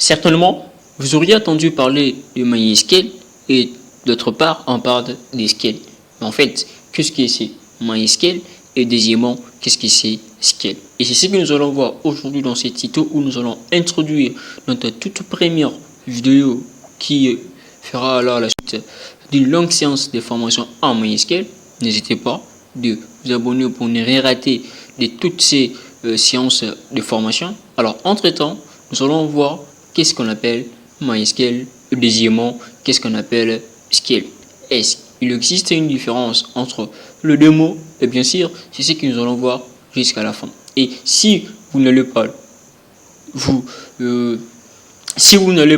Certainement, vous auriez entendu parler de MySQL et d'autre part, on parle d'SQL. Mais en fait, qu'est-ce que c'est MySQL et deuxièmement, qu'est-ce que c'est SQL? Et c'est ce que nous allons voir aujourd'hui dans ce tuto où nous allons introduire notre toute première vidéo qui fera alors la suite d'une longue séance de formation en MySQL. N'hésitez pas de vous abonner pour ne rien rater de toutes ces séances de formation. Alors, entre-temps, nous allons voir qu'est-ce qu'on appelle MySQL et deuxièmement, qu'est-ce qu'on appelle SQL. Est-ce qu'il existe une différence entre les deux mots? Et bien sûr, c'est ce que nous allons voir jusqu'à la fin. Et si vous n'allez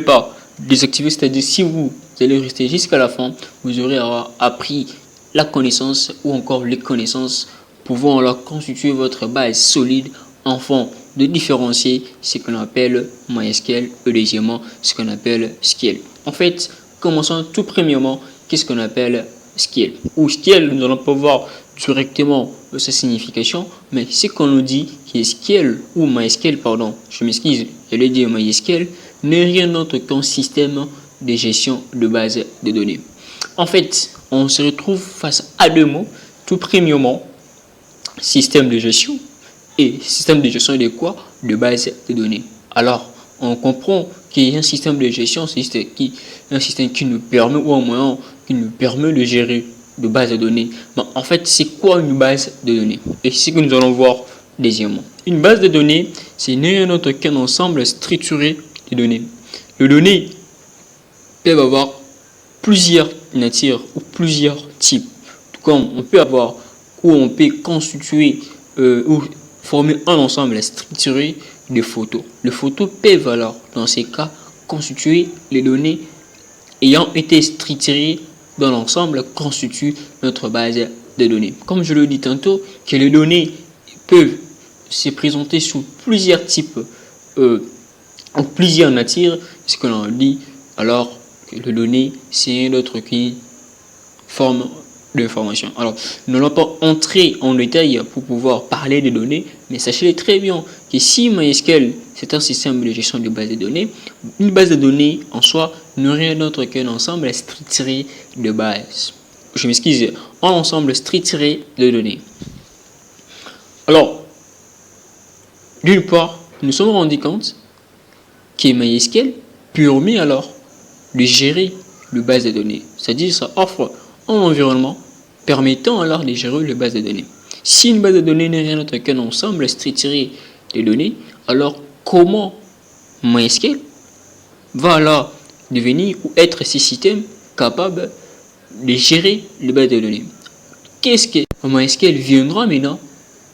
pas désactiver, c'est-à-dire si vous allez rester jusqu'à la fin, vous aurez appris la connaissance ou encore les connaissances pouvant alors constituer votre base solide afin de différencier ce qu'on appelle MySQL et deuxièmement ce qu'on appelle SQL. En fait, commençons tout premièrement, qu'est-ce qu'on appelle SQL? Ou SQL, nous allons pas voir directement sa signification, mais ce qu'on nous dit qui est SQL ou MySQL, pardon, je m'excuse, je l'ai dit MySQL, n'est rien d'autre qu'un système de gestion de base de données. En fait, on se retrouve face à deux mots. Tout premièrement, système de gestion. Et système de gestion de quoi? De base de données. Alors, on comprend qu'il y a un système de gestion, c'est un système qui nous permet, ou au moins qui nous permet de gérer de base de données. Mais en fait, c'est quoi une base de données? Et c'est ce que nous allons voir deuxièmement. Une base de données, c'est rien d'autre qu'un ensemble structuré de données. Les données peuvent avoir plusieurs natures ou plusieurs types. Tout comme on peut avoir ou on peut constituer ou former un ensemble structuré de photos. Les photos peuvent alors, dans ces cas, constituer les données ayant été structurées dans l'ensemble constitue notre base de données. Comme je le dis tantôt, que les données peuvent se présenter sous plusieurs types ou plusieurs natures, ce que l'on dit alors que les données, c'est rien d'autre qu'une forme d'information. Alors, nous n'allons pas entrer en détail pour pouvoir parler des données, mais sachez très bien que si MySQL c'est un système de gestion de base de données, une base de données en soi n'est rien d'autre qu'un ensemble structuré de base. Je m'excuse, un ensemble structuré de données. Alors, d'une part, nous nous sommes rendus compte que MySQL permet alors de gérer le base de données, c'est-à-dire ça offre un environnement permettant alors de gérer les bases de données. Si une base de données n'est rien d'autre qu'un ensemble structuré de données, alors comment MySQL va alors devenir ou être ce système capable de gérer les bases de données? Qu'est-ce que MySQL viendra maintenant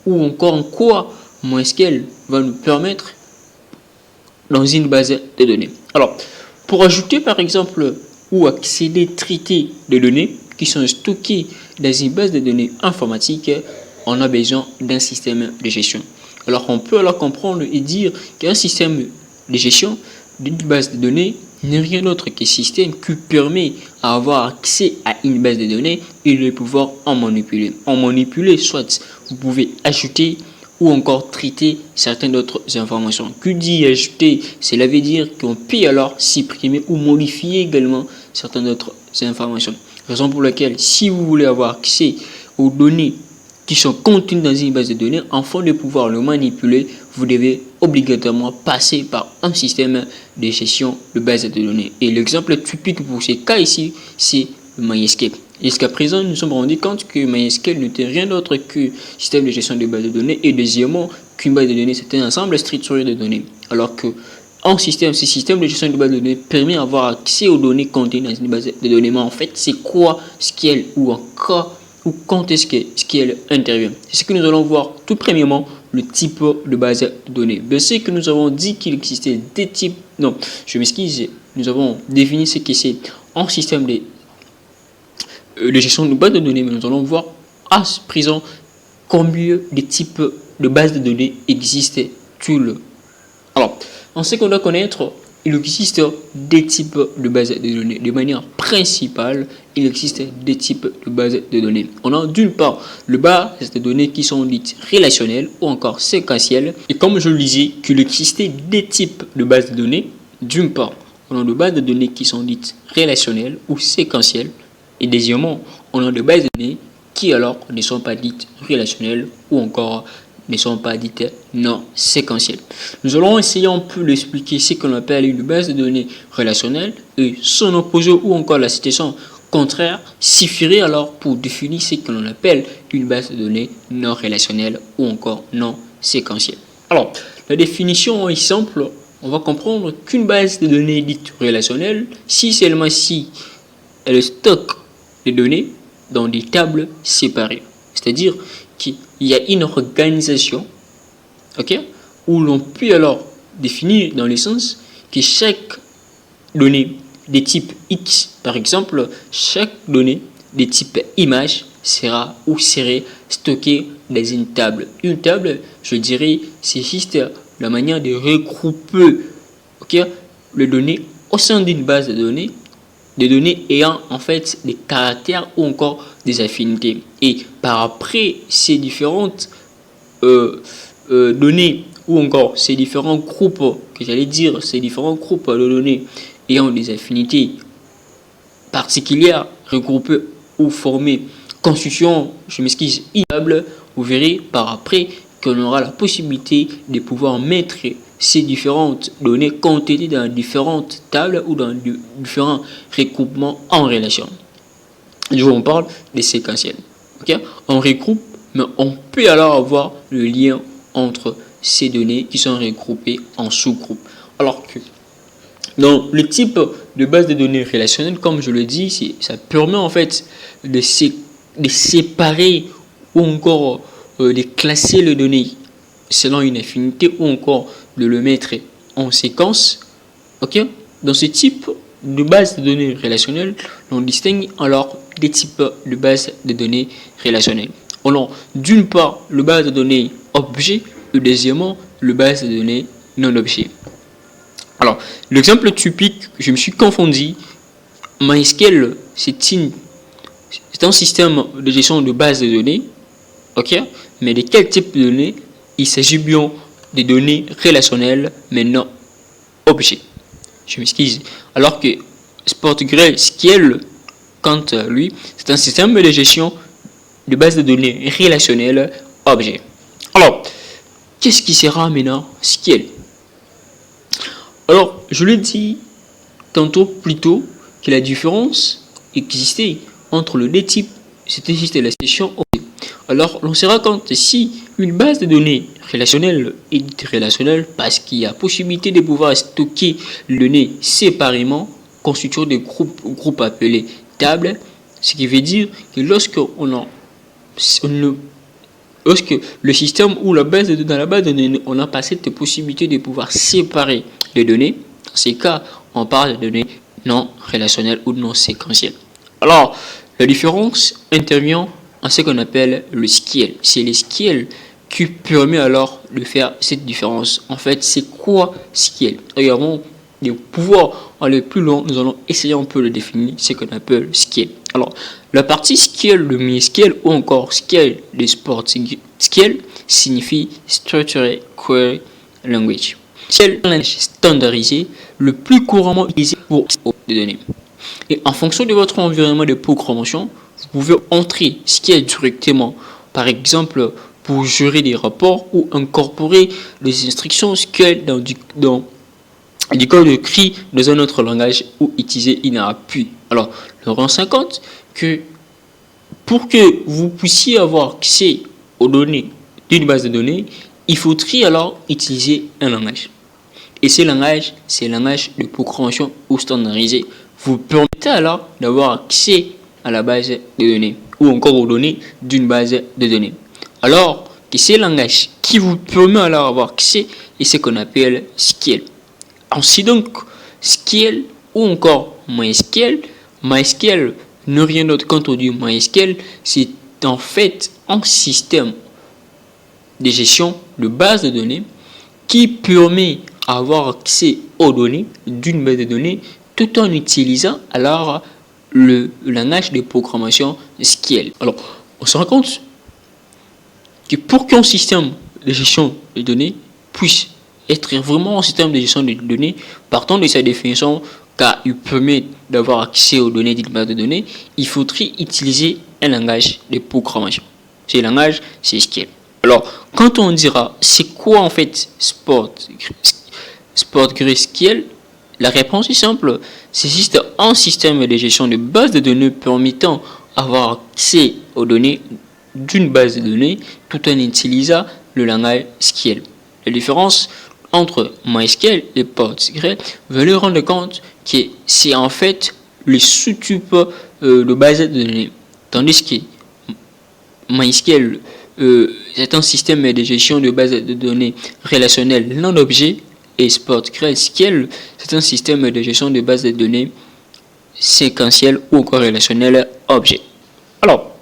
ou encore en quoi MySQL va nous permettre dans une base de données? Alors, pour ajouter par exemple ou accéder, traiter des données qui sont stockées dans une base de données informatique, on a besoin d'un système de gestion. Alors on peut alors comprendre et dire qu'un système de gestion d'une base de données n'est rien d'autre qu'un système qui permet d'avoir accès à une base de données et de pouvoir en manipuler. En manipuler, soit vous pouvez ajouter ou encore traiter certaines autres informations. Que dit ajouter? Cela veut dire qu'on peut alors supprimer ou modifier également certaines autres informations. Raison pour laquelle, si vous voulez avoir accès aux données qui sont contenues dans une base de données, afin de pouvoir le manipuler, vous devez obligatoirement passer par un système de gestion de base de données. Et l'exemple typique pour ces cas ici, c'est MySQL. Jusqu'à présent, nous nous sommes rendus compte que MySQL n'était rien d'autre que système de gestion de base de données et deuxièmement qu'une base de données c'est un ensemble structuré de données. Alors que ce système de gestion de base de données permet d'avoir accès aux données contenues dans une base de données. Mais en fait, c'est quoi SQL ou encore ou quand est-ce que SQL intervient? C'est ce que nous allons voir tout premièrement, le type de base de données. Je sais que nous avons dit qu'il existait des types. Non, je m'excuse. Nous avons défini ce que c'est un système de gestion de base de données, mais nous allons voir à présent combien de types de bases de données existent-ils. Alors, en ce qu'on doit connaître, il existe des types de bases de données. De manière principale, il existe des types de bases de données. On a d'une part le bases de données qui sont dites relationnelles ou encore séquentielles. Et comme je le disais, qu'il existait des types de bases de données, d'une part, on a des bases de données qui sont dites relationnelles ou séquentielles, et deuxièmement, on a des bases de données qui alors ne sont pas dites relationnelles ou encore ne sont pas dites non séquentielles. Nous allons essayer un peu d'expliquer ce qu'on appelle une base de données relationnelle et son opposé ou encore la situation contraire suffirait alors pour définir ce que l'on appelle une base de données non relationnelle ou encore non séquentielle. Alors, la définition est simple. On va comprendre qu'une base de données dite relationnelle, si seulement si elle stocke les données dans des tables séparées. C'est-à-dire qu'il y a une organisation, ok, où l'on peut alors définir dans le sens que chaque donnée de type X, par exemple, chaque donnée de type image sera ou serait stockée dans une table. Une table, je dirais, c'est juste la manière de regrouper, ok, les données au sein d'une base de données, des données ayant en fait des caractères ou encore des affinités. Et par après ces différentes données ou encore ces différents groupes, que j'allais dire, ces différents groupes de données ayant des affinités particulières, regroupées ou formées, constituant, je m'excuse, immeuble, vous verrez par après qu'on aura la possibilité de pouvoir mettre ces différentes données contenues dans différentes tables ou dans différents regroupements en relation. Je vous parle des séquentiels. Okay? On regroupe, mais on peut alors avoir le lien entre ces données qui sont regroupées en sous-groupes. Alors que dans le type de base de données relationnelles, comme je le dis, ça permet en fait de séparer ou encore de classer les données selon une affinité ou encore de le mettre en séquence. Ok? Dans ce type de base de données relationnelles, on distingue alors des types de bases de données relationnelles. On a d'une part le base de données objet et deuxièmement le base de données non objet. Alors, l'exemple typique, je me suis confondu. MySQL, c'est un système de gestion de base de données. Ok? Mais de quel type de données? Il s'agit bien des données relationnelles, mais non objets. Je m'excuse. Alors que SportGrail, quant à lui, c'est un système de gestion de base de données relationnelles objets. Alors, qu'est-ce qui sera maintenant SQL? Alors, je l'ai dit tantôt plus tôt que la différence existait entre le deux types, c'était juste la session objet. Alors, on se rend compte si une base de données relationnelle est relationnelle parce qu'il y a possibilité de pouvoir stocker les données séparément, constituant des groupes appelés tables, ce qui veut dire que lorsque le système ou la base de données, dans la base de données, on n'a pas cette possibilité de pouvoir séparer les données. Dans ces cas, on parle de données non relationnelles ou non séquentielles. Alors, la différence intervient en ce qu'on appelle le SQL. C'est le SQL qui permet alors de faire cette différence. En fait, c'est quoi SQL? Et avant de pouvoir aller plus loin, nous allons essayer un peu de définir ce qu'on appelle SQL. Alors, la partie SQL de MySQL ou encore SQL de SportSQL signifie Structured Query Language. C'est le langage standardisé le plus couramment utilisé pour des données. Et en fonction de votre environnement de programmation, vous pouvez entrer SQL directement, par exemple pour gérer des rapports ou incorporer des instructions SQL dans du code écrit dans un autre langage ou utiliser une appui. Alors, on rend compte que pour que vous puissiez avoir accès aux données d'une base de données, il faudrait alors utiliser un langage. Et ce langage, c'est le langage de programmation ou standardisé. Vous permettez alors d'avoir accès à la base de données ou encore aux données d'une base de données. Alors que ce langage qui vous permet alors d'avoir accès est ce qu'on appelle SQL. Ainsi donc, SQL ou encore MySQL, MySQL n'est rien d'autre quand on dit MySQL, c'est en fait un système de gestion de base de données qui permet d'avoir accès aux données d'une base de données tout en utilisant alors le langage de programmation SQL. Alors, on se rend compte que pour qu'un système de gestion de données puisse être vraiment un système de gestion de données, partant de sa définition, car il permet d'avoir accès aux données d'une base de données, il faudrait utiliser un langage de programmation. Ce langage, c'est SQL. Alors, quand on dira, c'est quoi en fait SportGrayscale, la réponse est simple. C'est juste un système de gestion de base de données permettant d'avoir accès aux données d'une base de données tout en utilisant le langage SQL. La différence entre MySQL et PostgreSQL, vous allez rendre compte que c'est en fait le sous-type de base de données. Tandis que MySQL, c'est un système de gestion de base de données relationnelles non objet, et PostgreSQL, c'est un système de gestion de base de données séquentielles ou encore relationnelles objet. Alors,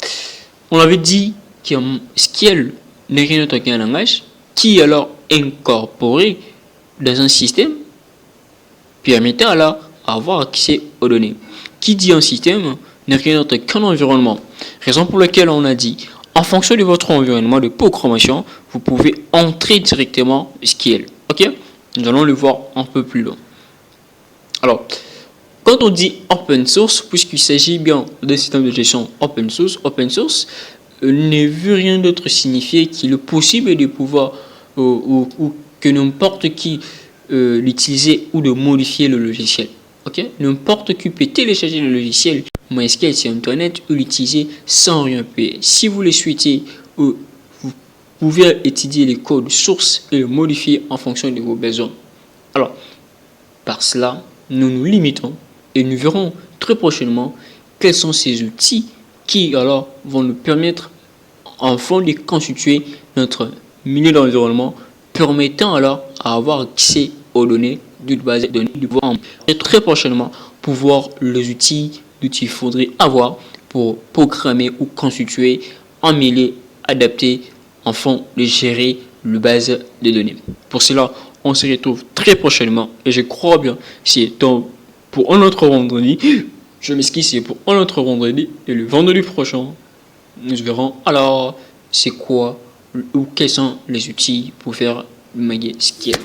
on avait dit que SQL n'est rien d'autre qu'un langage qui est alors incorporé dans un système permettant alors d'avoir accès aux données. Qui dit un système n'est rien d'autre qu'un environnement. Raison pour laquelle on a dit, en fonction de votre environnement de programmation, vous pouvez entrer directement SQL. Ok? Nous allons le voir un peu plus loin. Alors, quand on dit open source, puisqu'il s'agit bien d'un système de gestion open source ne veut rien d'autre signifier qu'il est possible de pouvoir ou que n'importe qui l'utiliser ou de modifier le logiciel. Ok? N'importe qui peut télécharger le logiciel MySQL sur Internet ou l'utiliser sans rien payer. Si vous le souhaitez, vous pouvez étudier les codes sources et le modifier en fonction de vos besoins. Alors, par cela, nous nous limitons et nous verrons très prochainement quels sont ces outils qui alors vont nous permettre enfin de constituer notre milieu d'environnement permettant alors à avoir accès aux données d'une base de données et très prochainement pour voir les outils qu'il faudrait avoir pour programmer ou constituer un milieu adapté afin de gérer le base de données. Pour cela, on se retrouve très prochainement et je crois bien c'est pour un autre vendredi. Je m'excuse, c'est pour un autre vendredi et le vendredi prochain, nous verrons alors c'est quoi ou quels sont les outils pour faire MySQL.